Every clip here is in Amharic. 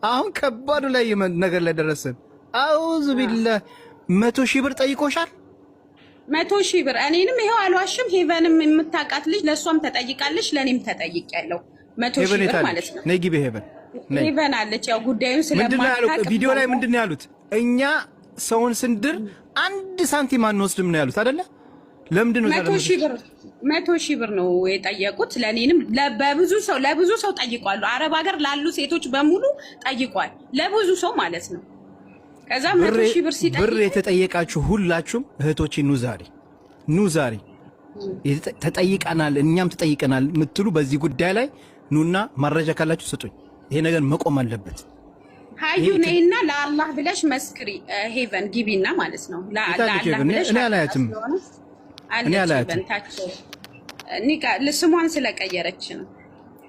አሁን ከባዱ ላይ ነገር ላይ ደረሰን። አውዝ ቢላህ 100,000 ብር ጠይቆሻል። 100,000 ብር እኔንም ይሄው አልዋሽም። ሄቨንም የምታውቃት ልጅ ለእሷም ተጠይቃለች፣ ለእኔም ተጠይቄያለሁ። 100,000 ብር ማለት ነው። ነይ ግቢ ሄቨን አለች። ያው ጉዳዩን ስለማታውቅ ቪዲዮ ላይ ምንድን ነው ያሉት? እኛ ሰውን ስንድር 1 ሳንቲም አንወስድም ነው ያሉት አይደለ? ለምንድን ነው 100,000 ብር ነው የጠየቁት። ለኔንም ለብዙ ሰው ጠይቋሉ። አረብ ሀገር ላሉ ሴቶች በሙሉ ጠይቋል፣ ለብዙ ሰው ማለት ነው። ከዛ 100,000 ብር ሲጠይቁ ብር የተጠየቃችሁ ሁላችሁም እህቶቼ ኑ ዛሬ ተጠይቀናል፣ እኛም ተጠይቀናል የምትሉ በዚህ ጉዳይ ላይ ኑና መረጃ ካላችሁ ስጡኝ። ይሄ ነገር መቆም አለበት። ሀዩ ነይና ለአላህ ብለሽ መስክሪ። ሄቨን ግቢና ማለት ነው ለአላህ ብለሽ እኔ አላያትም ስሟን ስለቀየረች ነው።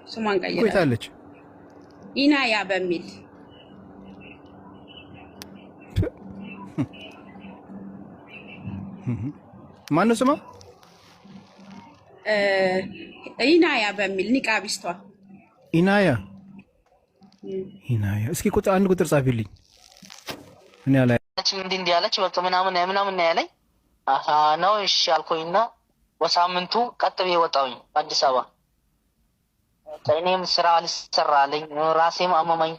ስሟን ቀየረች ኢናያ በሚል ማነው ስሟ? ኢናያ በሚል ኒቃቢስቷ ኢናያ። እስኪ አንድ ቁጥር ጻፊልኝ። እኔ አላያችም እንዲህ ያለች በቃ ምናምን ያለኝ ነው። እሺ አልኩኝና በሳምንቱ ቀጥ ብዬ ወጣሁኝ አዲስ አበባ። እኔም ስራ አልሰራልኝ፣ ራሴም አመመኝ።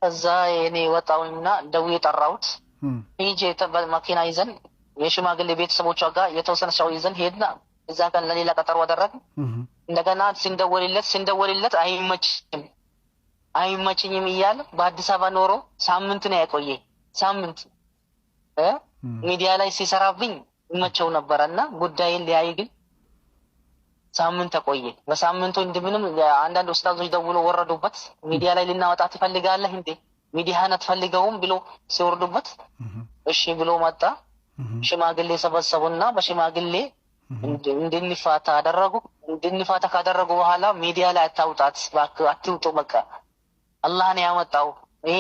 ከዛ እኔ ወጣሁኝና ደውዬ ጠራሁት። ሂጄ መኪና ይዘን የሽማግሌ ቤተሰቦቿ ጋር የተወሰነ ሰው ይዘን ሄድና እዛ ቀን ለሌላ ቀጠሮ አደረግን። እንደገና ሲንደወልለት አይመችኝም እያለ በአዲስ አበባ ኖሮ ሳምንት ነው ያቆየኝ። ሳምንት ሚዲያ ላይ ሲሰራብኝ ይመቸው ነበረ እና ጉዳይን ሊያይ ግን ሳምንት ተቆየ። በሳምንቱ እንደምንም አንዳንድ ኡስታዞች ደውሎ ወረዱበት። ሚዲያ ላይ ልናወጣ ትፈልጋለህ እንዴ? ሚዲያህን አትፈልገውም ብሎ ሲወርዱበት እሺ ብሎ መጣ። ሽማግሌ ሰበሰቡና በሽማግሌ እንድንፋታ አደረጉ። እንድንፋታ ካደረጉ በኋላ ሚዲያ ላይ አታውጣት እባክህ፣ አትውጡ፣ በቃ አላህ ነው ያመጣው። ይሄ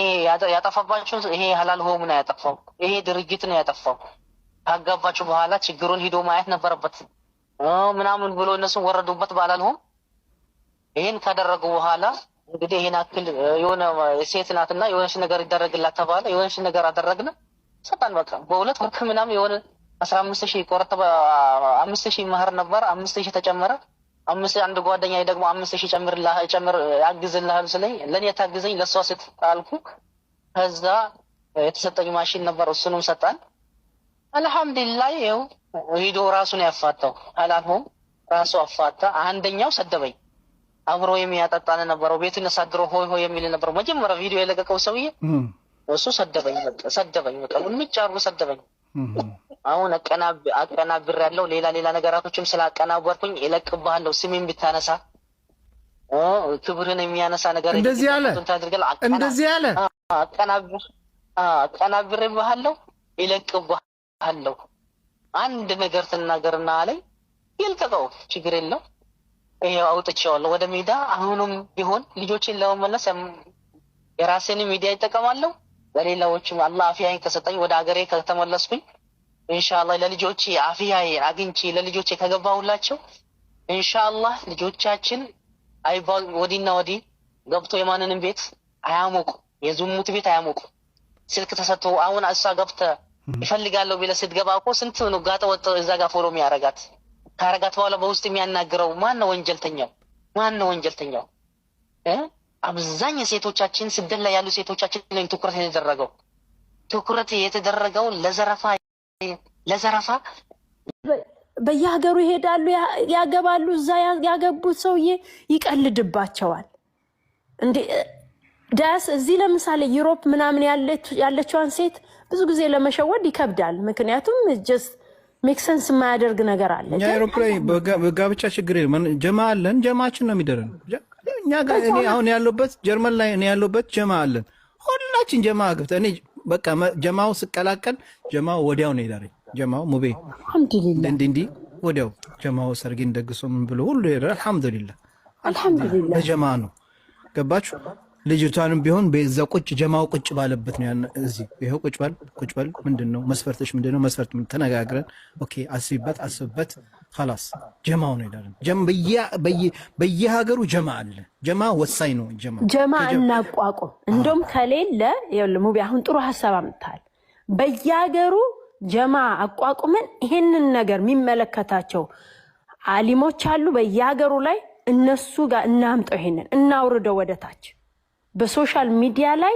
ያጠፋባችሁ ይሄ ሀላል ሆም ነው ያጠፋው፣ ይሄ ድርጅት ነው ያጠፋው። ካጋባችሁ በኋላ ችግሩን ሂዶ ማየት ነበረበት ምናምን ብሎ እነሱን ወረዱበት ባላልሆም። ይሄን ካደረጉ በኋላ እንግዲህ ይሄን አክል የሆነ ሴት ናትና የሆነች ነገር ይደረግላት ተባለ። የሆነች ነገር አደረግን፣ ሰጣን። በቃ በሁለት ወር ምናምን የሆነ 15,000 ቆረጠ። 5,000 መህር ነበር፣ 5,000 ተጨመረ። አንድ ጓደኛዬ ደግሞ 5,000 ጨምር ያግዝልሃል ስለኝ ለኔ ታግዘኝ ለሷ ስጥ አልኩ። ከዛ የተሰጠኝ ማሽን ነበር፣ እሱንም ሰጣን። አልሐምዱሊላህ ይኸው ሂዶ ራሱን ያፋታው አላልሆም፣ ራሱ አፋታ። አንደኛው ሰደበኝ፣ አብሮ የሚያጠጣን ነበረው ቤቱን አሳድሮ ሆይ የሚል ነበረው መጀመሪያ ቪዲዮ የለቀቀው ሰውዬ። እሱ ሰደበኝ በቃ ምንጭ አርጎ ሰደበኝ። አሁን አቀናብር ያለው ሌላ ነገራቶችም ስላቀናበርኩኝ እለቅብሃለሁ፣ ስሜን ብታነሳ ክብርን የሚያነሳ ነገር እንደዚህ ያለ አቀናብርብሃለሁ፣ እለቅብሃለሁ። አንድ ነገር ትናገርና አለኝ ይልቀቀው፣ ችግር የለው ይሄው አውጥቼዋለሁ ወደ ሜዳ። አሁንም ቢሆን ልጆችን ለመመለስ የራሴን ሚዲያ ይጠቀማለሁ። ለሌላዎችም አላህ አፊያዬን ከሰጠኝ ወደ ሀገሬ ከተመለስኩኝ ኢንሻአላህ ለልጆቼ አፊያዬን አግኝቼ ለልጆቼ ከገባሁላቸው ኢንሻአላህ ልጆቻችን አይባል ወዲና ወዲ ገብቶ የማንንም ቤት አያሞቁ፣ የዝሙት ቤት አያሞቁ። ስልክ ተሰጥቶ አሁን እሷ ገብተህ ይፈልጋለሁ ቢለ ስትገባ እኮ ስንት ነው ጋጠ ወጥ እዛ ጋር ፎሎ የሚያረጋት። ካረጋት በኋላ በውስጥ የሚያናግረው ማን ነው? ወንጀልተኛው? አብዛኛው ሴቶቻችን ስደት ላይ ያሉ ሴቶቻችን ላይ ትኩረት የተደረገው ለዘረፋ በየሀገሩ ይሄዳሉ፣ ያገባሉ። እዛ ያገቡት ሰውዬ ይቀልድባቸዋል እንዴ ዳስ። እዚህ ለምሳሌ ዩሮፕ ምናምን ያለችዋን ሴት ብዙ ጊዜ ለመሸወድ ይከብዳል። ምክንያቱም ጀስት ሜክሰንስ የማያደርግ ነገር አለ። እኛ ዩሮፕ ላይ በጋብቻ ችግር የለም፣ ጀማ አለን። ጀማችን ነው የሚደረን። እኛ ጋር እኔ አሁን ያለሁበት ጀርመን ላይ እኔ ያለሁበት ጀማ አለን። ሁላችን ጀማ አግብተን እኔ በቃ ጀማው ስቀላቀል ጀማው ወዲያው ነው ይዳረኝ። ጀማው ሙቤ አልሐምዱሊላህ እንዲህ ወዲያው ጀማው ሰርጊን ደግሶ ምን ብሎ ሁሉ ይሄዳል። አልሐምዱሊላህ ለጀማ ነው። ገባችሁ? ልጅቷንም ቢሆን በዛ ቁጭ ጀማው ቁጭ ባለበት ነው ያነ እዚህ ይሄው ቁጭ ባል ምንድነው መስፈርትሽ? ምንድነው መስፈርት? ተነጋግረን ኦኬ አስብበት خلاص ጀማው ነው ይላል። በየሀገሩ ጀማ አለ። ጀማ ወሳኝ ነው። ጀማ እናቋቁም። እንደውም ከሌለ ሙቢ አሁን ጥሩ ሐሳብ አምጥታል። በየሀገሩ ጀማ አቋቁመን ይሄንን ነገር የሚመለከታቸው አሊሞች አሉ በየሀገሩ ላይ እነሱ ጋር እናምጠው፣ ይሄንን እናውርደው ወደታች። በሶሻል ሚዲያ ላይ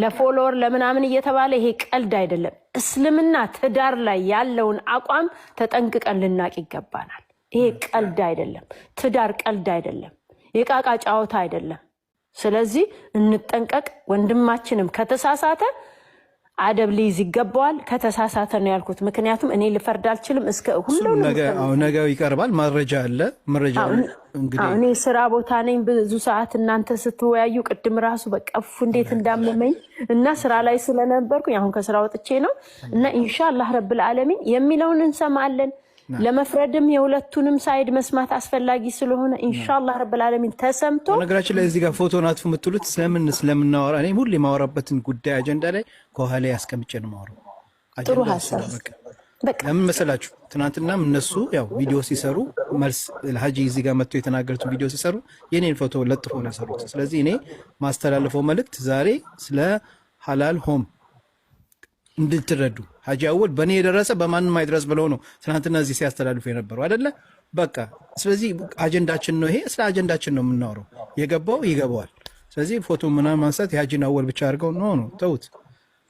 ለፎሎወር ለምናምን እየተባለ ይሄ ቀልድ አይደለም። እስልምና ትዳር ላይ ያለውን አቋም ተጠንቅቀን ልናቅ ይገባናል። ይሄ ቀልድ አይደለም። ትዳር ቀልድ አይደለም። የቃቃ ጫወታ አይደለም። ስለዚህ እንጠንቀቅ። ወንድማችንም ከተሳሳተ አደብ ሊይዝ ይገባዋል። ከተሳሳተ ነው ያልኩት፣ ምክንያቱም እኔ ልፈርድ አልችልም። እስከ ሁሉም ነገው ይቀርባል። መረጃ አለ። መረጃ እንግዲህ እኔ ስራ ቦታ ነኝ ብዙ ሰዓት እናንተ ስትወያዩ ቅድም ራሱ በቀፉ እንዴት እንዳመመኝ እና ስራ ላይ ስለነበርኩኝ አሁን ከስራ ወጥቼ ነው እና ኢንሻአላህ ረብል ዓለሚን የሚለውን እንሰማለን። ለመፍረድም የሁለቱንም ሳይድ መስማት አስፈላጊ ስለሆነ ኢንሻአላህ ረብል ዓለሚን ተሰምቶ ነገራችን ላይ እዚህ ጋር ፎቶን አጥፉ የምትሉት ስለምናወራ እኔ ሁሌ የማወራበትን ጉዳይ አጀንዳ ላይ ከኋላ ያስቀምጬ ነው የማወራው። ጥሩ ሐሳብ በቃ ለምን መሰላችሁ? ትናንትናም እነሱ ያው ቪዲዮ ሲሰሩ መልስ ለሀጂ እዚህ ጋር መጥቶ የተናገሩት ቪዲዮ ሲሰሩ የኔን ፎቶ ለጥፎ ነው የሰሩት። ስለዚህ እኔ ማስተላለፈው መልእክት ዛሬ ስለ ሐላል ሆም እንድትረዱ ሀጂ አወል በእኔ የደረሰ በማንም አይድረስ ብለው ነው ትናንትና እዚህ ሲያስተላልፉ የነበሩ አይደለ? በቃ ስለዚህ አጀንዳችን ነው ይሄ። ስለ አጀንዳችን ነው የምናወራው። የገባው ይገባዋል። ስለዚህ ፎቶ ምናምን ማንሳት የሀጂን አወል ብቻ አድርገው ነው ተውት።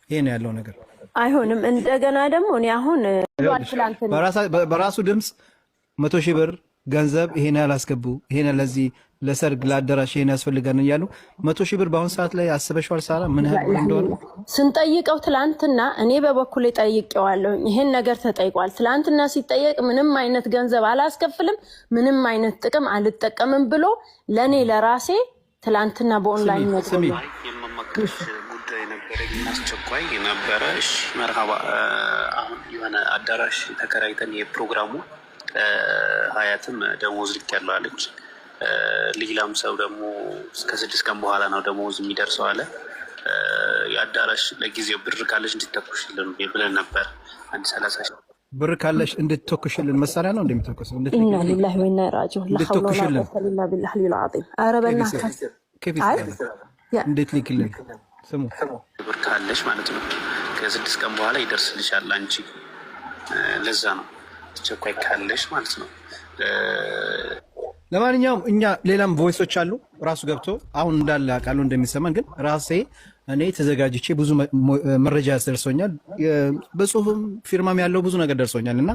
ይሄ ነው ያለው ነገር። አይሆንም። እንደገና ደግሞ እኔ አሁን በራሱ ድምፅ 100,000 ብር ገንዘብ ይሄን ያላስገቡ ይሄን ለዚህ ለሰርግ ለአዳራሽ ይሄን ያስፈልጋል እያሉ 100,000 ብር በአሁን ሰዓት ላይ አስበሽዋል? ሳራ ምን ያህል እንደሆነ ስንጠይቀው ትላንትና እኔ በበኩሌ ጠይቄዋለሁ። ይሄን ነገር ተጠይቋል። ትላንትና ሲጠየቅ ምንም አይነት ገንዘብ አላስከፍልም፣ ምንም አይነት ጥቅም አልጠቀምም ብሎ ለኔ ለራሴ ትላንትና በኦንላይን ነው ጉዳይ ነበረ፣ አስቸኳይ ነበረ። እሺ መርሃባ። አሁን የሆነ አዳራሽ ተከራይተን የፕሮግራሙ ሀያትም ደሞዝ ልክ ያለው አለች። ሌላም ሰው ደግሞ እስከ 6 ቀን በኋላ ነው ደሞዝ የሚደርሰው አለ። የአዳራሽ ለጊዜው ብር ካለሽ እንድትተኩሽልን ብለን ነበር። 30 ሺህ ብር ካለሽ እንድትተኩሽልን መሳሪያ ነው እንደሚተኩሰው ኢና ሊላሂ ወኢና ኢለይሂ ራጂዑን እንድትተኩሽልን ኢላ ቢላሂ አልዓዚም። ኧረ በእናትህ እንዴት ልክልን ስሙ ብር ካለሽ ማለት ነው ከ6 ቀን በኋላ ይደርስልሻል አንቺ። ለዛ ነው አስቸኳይ ካለሽ ማለት ነው። ለማንኛውም እኛ ሌላም ቮይሶች አሉ ራሱ ገብቶ አሁን እንዳለ አቃሉ እንደሚሰማን ግን ራሴ እኔ ተዘጋጅቼ ብዙ መረጃ ደርሶኛል። በጽሁፍም ፊርማም ያለው ብዙ ነገር ደርሶኛል እና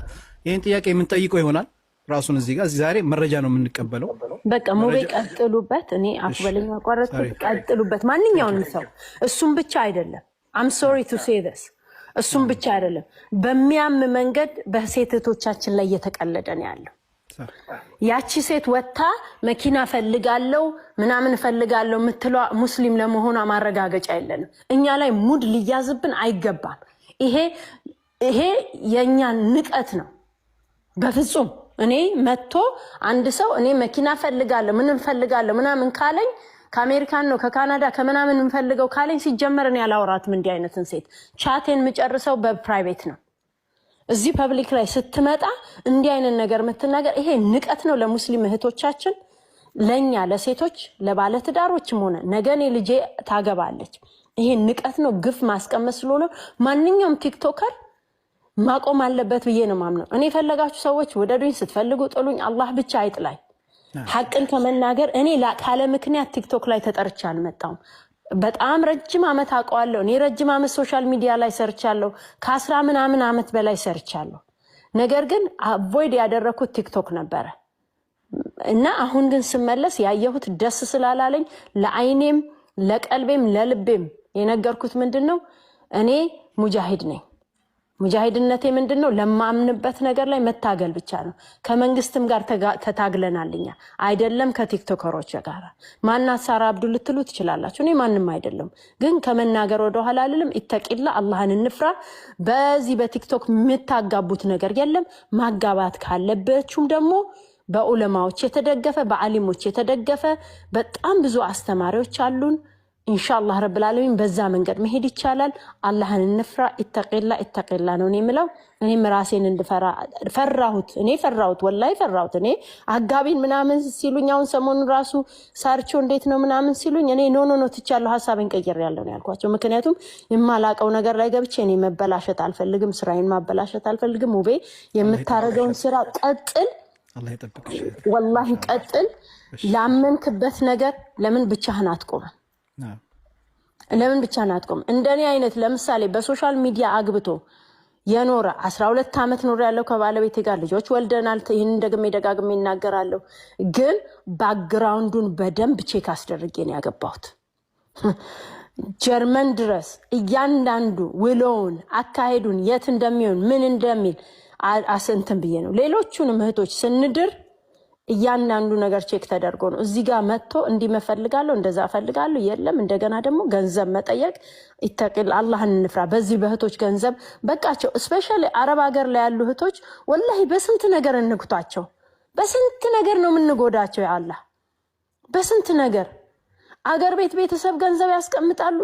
ይህን ጥያቄ የምንጠይቀው ይሆናል። ራሱን እዚህ ጋር ዛሬ መረጃ ነው የምንቀበለው። በቃ ሙቤ ቀጥሉበት። እኔ አፍበለኛ አቋረጥኩት። ቀጥሉበት። ማንኛውንም ሰው እሱም ብቻ አይደለም። አም ሶሪ ቱ ሴ ዚስ እሱም ብቻ አይደለም። በሚያም መንገድ በሴቶቻችን ላይ እየተቀለደ ነው ያለው። ያቺ ሴት ወጥታ መኪና ፈልጋለው ምናምን ፈልጋለው የምትለው ሙስሊም ለመሆኗ ማረጋገጫ የለንም። እኛ ላይ ሙድ ሊያዝብን አይገባም። ይሄ የኛ ንቀት ነው። በፍጹም እኔ መጥቶ አንድ ሰው እኔ መኪና ፈልጋለሁ ምናምን ካለኝ ከአሜሪካን ነው ከካናዳ ከምናምን እንፈልገው ካለኝ ሲጀመር እኔ አላወራትም። እንዲህ አይነትን ሴት ቻቴን የምጨርሰው በፕራይቬት ነው። እዚህ ፐብሊክ ላይ ስትመጣ እንዲህ አይነት ነገር የምትናገር ይሄ ንቀት ነው ለሙስሊም እህቶቻችን፣ ለኛ ለሴቶች ለባለትዳሮችም ሆነ ነገ እኔ ልጄ ታገባለች። ይሄ ንቀት ነው፣ ግፍ ማስቀመጥ ስለሆነ ማንኛውም ቲክቶከር ማቆም አለበት ብዬ ነው ማምነው። እኔ ፈለጋችሁ ሰዎች ወደዱኝ፣ ስትፈልጉ ጥሉኝ፣ አላህ ብቻ አይጥላኝ። ሐቅን ከመናገር እኔ ካለ ምክንያት ቲክቶክ ላይ ተጠርቻ አልመጣሁም። በጣም ረጅም ዓመት አውቀዋለሁ። እኔ ረጅም ዓመት ሶሻል ሚዲያ ላይ ሰርቻለሁ። ከ10 ምናምን ዓመት በላይ ሰርቻለሁ። ነገር ግን አቮይድ ያደረኩት ቲክቶክ ነበረ እና አሁን ግን ስመለስ ያየሁት ደስ ስላላለኝ ለአይኔም ለቀልቤም ለልቤም የነገርኩት ምንድነው እኔ ሙጃሂድ ነኝ። ሙጃሂድነቴ ምንድነው? ለማምንበት ነገር ላይ መታገል ብቻ ነው። ከመንግስትም ጋር ተታግለናልኛ አይደለም ከቲክቶከሮች ጋር። ማናት ሳራ አብዱል ልትሉ ትችላላችሁ። እኔ ማንም አይደለም፣ ግን ከመናገር ወደ ኋላ አልልም። ኢተቂላ አላህን እንፍራ። በዚህ በቲክቶክ የምታጋቡት ነገር የለም። ማጋባት ካለባችሁም ደግሞ በዑለማዎች የተደገፈ በአሊሞች የተደገፈ በጣም ብዙ አስተማሪዎች አሉን። ኢንሻአላህ ረብል ዓለሚን በዛ መንገድ መሄድ ይቻላል። አላህን እንፍራ። ኢተቂላ ነው የሚለው። እኔም ራሴን እንድፈራ ፈራሁት። እኔ ፈራሁት፣ ወላሂ ፈራሁት። እኔ አጋቢን ምናምን ሲሉኝ አሁን ሰሞኑን ራሱ ሳርቾ እንዴት ነው ምናምን ሲሉኝ እኔ ኖ ትቻለሁ፣ ሐሳቤን ቀይሬያለሁ ነው ያልኳቸው። ምክንያቱም የማላቀው ነገር ላይ ገብቼ እኔ መበላሸት አልፈልግም፣ ስራዬን ማበላሸት አልፈልግም። ውቤ የምታረገውን ስራ ቀጥል፣ ወላሂ ቀጥል። ላመንክበት ነገር ለምን ብቻህን አትቆምም? ለምን ብቻህን አትቆም? እንደኔ አይነት ለምሳሌ በሶሻል ሚዲያ አግብቶ የኖረ 12 ዓመት ኖር ያለው ከባለቤቴ ጋር ልጆች ወልደናል። ይህን ደጋግሜ እናገራለሁ። ግን ባክግራውንዱን በደንብ ቼክ አስደርጌ ነው ያገባሁት። ጀርመን ድረስ እያንዳንዱ ውሎውን፣ አካሄዱን፣ የት እንደሚሆን ምን እንደሚል አስንትን ብዬ ነው። ሌሎቹንም እህቶች ስንድር እያንዳንዱ ነገር ቼክ ተደርጎ ነው። እዚህ ጋር መጥቶ እንዲህ መፈልጋለሁ እንደዛ ፈልጋለሁ የለም። እንደገና ደግሞ ገንዘብ መጠየቅ ይተቅል። አላህን እንፍራ። በዚህ በእህቶች ገንዘብ በቃቸው። እስፔሻሊ አረብ ሀገር ላይ ያሉ እህቶች ወላሂ በስንት ነገር እንግቷቸው፣ በስንት ነገር ነው የምንጎዳቸው። ያአላህ በስንት ነገር አገር ቤት ቤተሰብ ገንዘብ ያስቀምጣሉ።